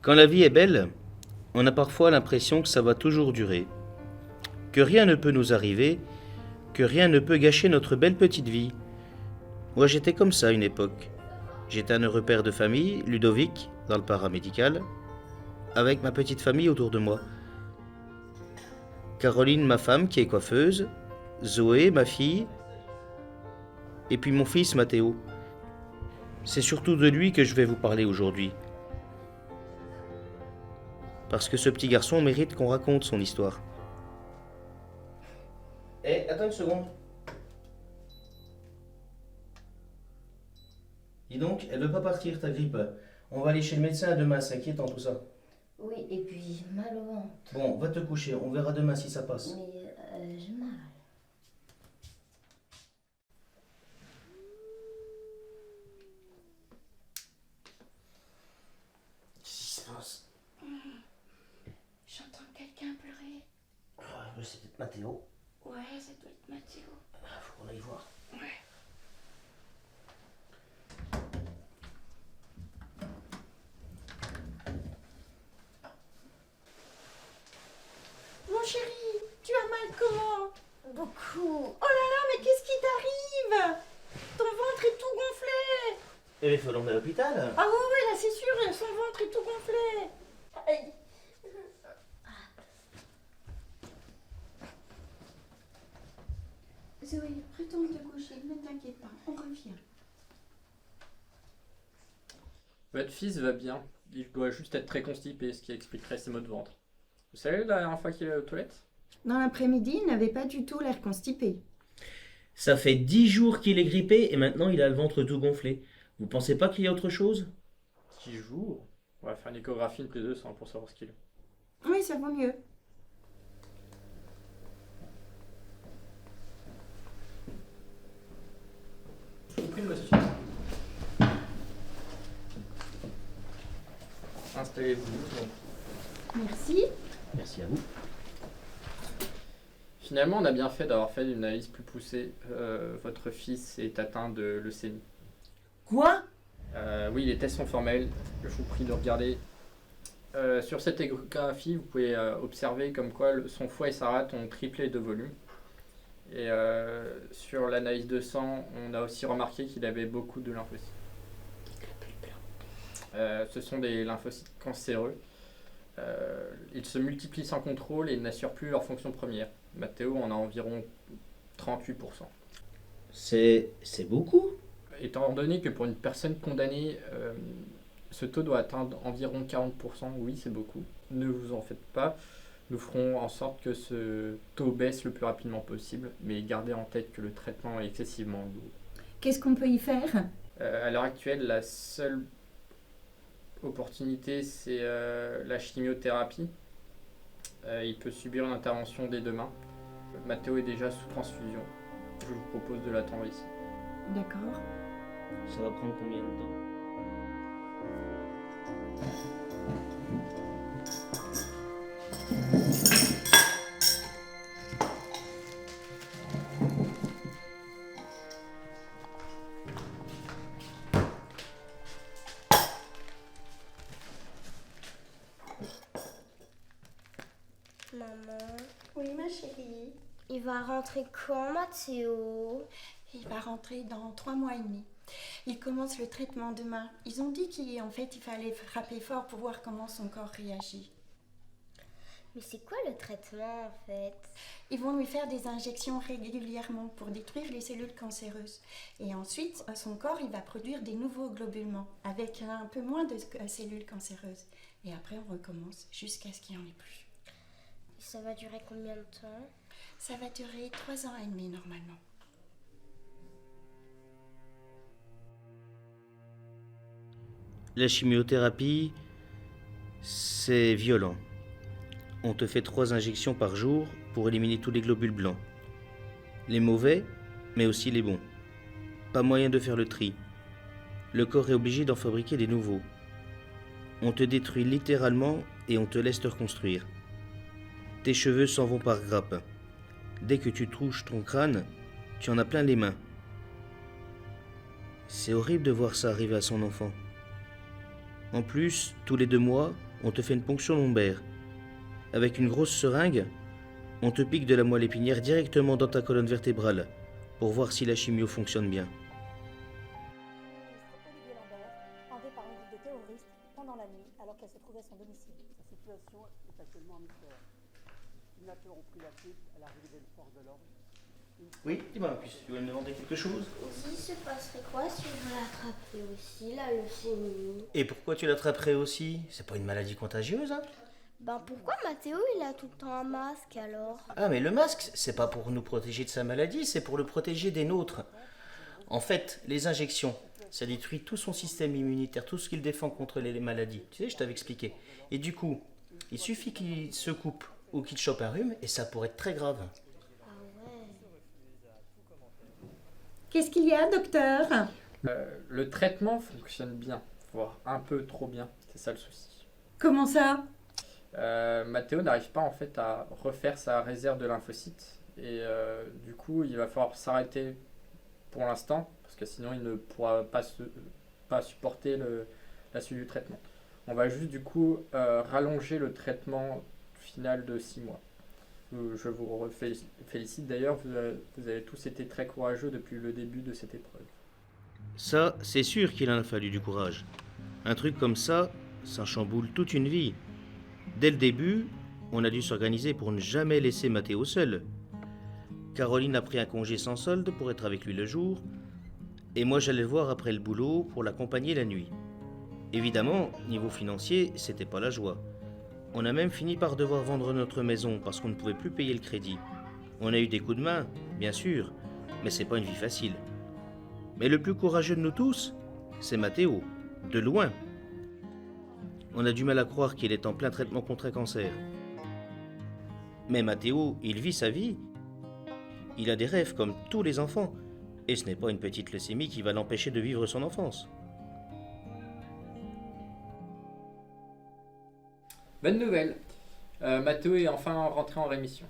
Quand la vie est belle, on a parfois l'impression que ça va toujours durer, que rien ne peut nous arriver, que rien ne peut gâcher notre belle petite vie. Moi j'étais comme ça à une époque. J'étais un heureux père de famille, Ludovic, dans le paramédical, avec ma petite famille autour de moi. Caroline, ma femme, qui est coiffeuse, Zoé, ma fille, et puis mon fils Mathéo. C'est surtout de lui que je vais vous parler aujourd'hui. Parce que ce petit garçon mérite qu'on raconte son histoire. Attends une seconde. Dis donc, elle veut pas partir, ta grippe. On va aller chez le médecin demain, c'est inquiétant tout ça. Oui, et puis mal au ventre. Bon, va te coucher, on verra demain si ça passe. Mais j'ai mal. Qu'est-ce qui se passe? J'entends quelqu'un pleurer. C'est peut-être Mathéo. Ouais, ça doit être Mathéo. Faut qu'on aille voir. Ouais. Mon chéri, tu as mal comment? Beaucoup. Oh là là, mais qu'est-ce qui t'arrive? Ton ventre est tout gonflé. Il faut l'emmener à l'hôpital. Ah ouais, là c'est sûr, son ventre est tout gonflé. Aïe. Zoé, retourne te coucher, ne t'inquiète pas, on revient. Votre fils va bien, il doit juste être très constipé, ce qui expliquerait ses maux de ventre. Vous savez la dernière fois qu'il est aux toilettes? Dans l'après-midi, il n'avait pas du tout l'air constipé. Ça fait 10 jours qu'il est grippé et maintenant il a le ventre tout gonflé. Vous pensez pas qu'il y a autre chose? 10 jours. On va faire une échographie de plus de 200 pour savoir ce qu'il a. Oui, ça vaut mieux. Je vous prie, monsieur. Installez-vous. Merci. Merci à vous. Finalement, on a bien fait d'avoir fait une analyse plus poussée. Votre fils est atteint de leucémie. Quoi? Oui, les tests sont formels. Je vous prie de regarder. Sur cette échographie, vous pouvez observer comme quoi son foie et sa rate ont triplé de volume. Et sur l'analyse de sang, on a aussi remarqué qu'il avait beaucoup de lymphocytes. Ce sont des lymphocytes cancéreux. Ils se multiplient sans contrôle et n'assurent plus leur fonction première. Mathéo en a environ 38%. C'est beaucoup. Étant donné que pour une personne condamnée, ce taux doit atteindre environ 40%, oui c'est beaucoup. Ne vous en faites pas. Nous ferons en sorte que ce taux baisse le plus rapidement possible, mais gardez en tête que le traitement est excessivement lourd. Qu'est-ce qu'on peut y faire? À l'heure actuelle, la seule opportunité, c'est la chimiothérapie. Il peut subir une intervention dès demain. Mathéo est déjà sous transfusion. Je vous propose de l'attendre ici. D'accord. Ça va prendre combien de temps? Maman, Oui, ma chérie. il va rentrer quand, Mathéo? Il va rentrer dans 3 mois et demi. Il commence le traitement demain. Ils ont dit qu'en fait, il fallait frapper fort pour voir comment son corps réagit. Mais c'est quoi le traitement en fait? Ils vont lui faire des injections régulièrement pour détruire les cellules cancéreuses. Et ensuite, son corps, il va produire des nouveaux globulements avec un peu moins de cellules cancéreuses. Et après, on recommence jusqu'à ce qu'il n'y en ait plus. Et ça va durer combien de temps? Ça va durer 3 ans et demi normalement. La chimiothérapie, C'est violent. On te fait 3 injections par jour pour éliminer tous les globules blancs. Les mauvais, mais aussi les bons. Pas moyen de faire le tri. Le corps est obligé d'en fabriquer des nouveaux. On te détruit littéralement et on te laisse te reconstruire. Tes cheveux s'en vont par grappes. Dès que tu touches ton crâne, tu en as plein les mains. C'est horrible de voir ça arriver à son enfant. En plus, tous les 2 mois, on te fait une ponction lombaire. Avec une grosse seringue, on te pique de la moelle épinière directement dans ta colonne vertébrale pour voir si la chimio fonctionne bien. Olivier Lambert, enlevé par un groupe de terroristes pendant la nuit alors qu'elle se trouvait à son domicile. Sa situation est actuellement un mystère. Les kidnappeurs ont pris la fuite à l'arrivée des forces de l'ordre. Oui, dis-moi, tu voulais me demander quelque chose? Il se passerait quoi si je l'attrapais aussi, la leucémie? Et pourquoi tu l'attraperais aussi? C'est pas une maladie contagieuse, hein? Ben pourquoi Mathéo il a tout le temps un masque alors? Ah, mais le masque, c'est pas pour nous protéger de sa maladie, c'est pour le protéger des nôtres. En fait, les injections, ça détruit tout son système immunitaire, tout ce qu'il défend contre les maladies. Tu sais, je t'avais expliqué. Et du coup, il suffit qu'il se coupe ou qu'il chope un rhume et ça pourrait être très grave. Ah ouais. Qu'est-ce qu'il y a, docteur? Le traitement fonctionne bien, voire un peu trop bien, c'est ça le souci. Comment ça? Mathéo n'arrive pas en fait à refaire sa réserve de lymphocytes et du coup il va falloir s'arrêter pour l'instant parce que sinon il ne pourra pas supporter la suite du traitement. On va juste du coup rallonger le traitement final de 6 mois. Je vous félicite d'ailleurs, vous avez tous été très courageux depuis le début de cette épreuve. Ça, c'est sûr qu'il en a fallu du courage. Un truc comme ça chamboule toute une vie. Dès le début, on a dû s'organiser pour ne jamais laisser Mathéo seul. Caroline a pris un congé sans solde pour être avec lui le jour, et moi j'allais le voir après le boulot pour l'accompagner la nuit. Évidemment, niveau financier, c'était pas la joie. On a même fini par devoir vendre notre maison parce qu'on ne pouvait plus payer le crédit. On a eu des coups de main, bien sûr, mais c'est pas une vie facile. Mais le plus courageux de nous tous, c'est Mathéo, de loin. On a du mal à croire qu'il est en plein traitement contre un cancer. Mais Mathéo, il vit sa vie. Il a des rêves comme tous les enfants. Et ce n'est pas une petite leucémie qui va l'empêcher de vivre son enfance. Bonne nouvelle, Mathéo est enfin rentré en rémission.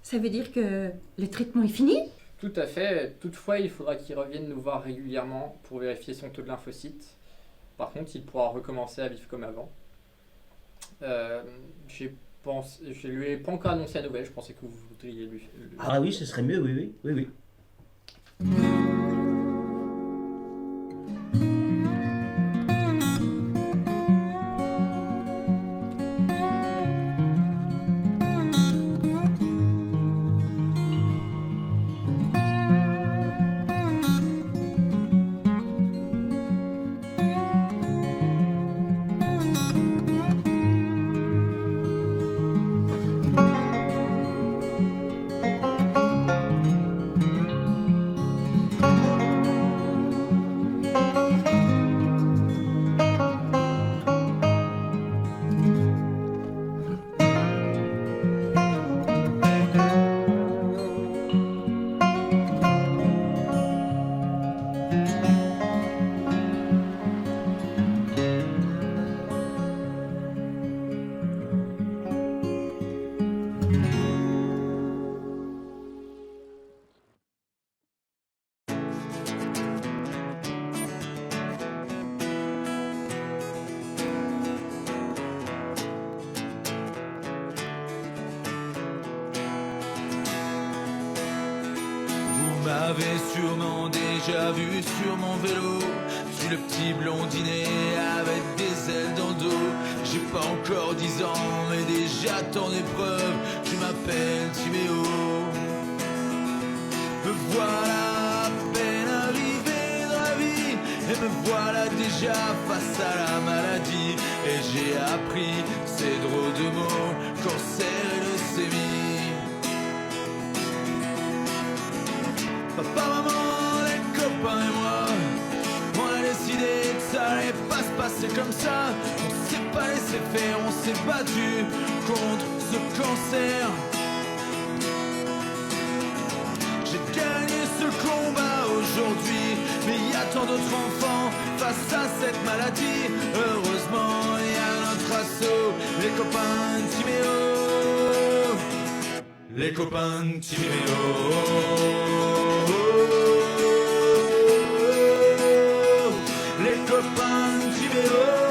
Ça veut dire que le traitement est fini? Tout à fait, toutefois il faudra qu'il revienne nous voir régulièrement pour vérifier son taux de lymphocytes. Par contre, il pourra recommencer à vivre comme avant. Je lui ai pas encore annoncé la nouvelle, je pensais que vous voudriez lui... Ah oui, ce serait mieux, oui. Vous m'avez sûrement déjà vu sur mon vélo. Je suis le petit blondinet avec des ailes dans le dos. J'ai pas encore 10 ans mais déjà tant d'épreuves. Je m'appelle Timéo. Me voilà à peine arrivé dans la vie et me voilà déjà face à la maladie. Et j'ai appris ces drôles de mots, cancer et leucémie. Papa, maman, les copains et moi, on a décidé que ça allait pas se passer comme ça. On s'est s'est fait, on s'est battu contre ce cancer. J'ai gagné ce combat aujourd'hui, mais il y a tant d'autres enfants face à cette maladie. Heureusement, il y a notre assaut, les copains de Timéo. Les copains de Timéo. Les copains de Timéo.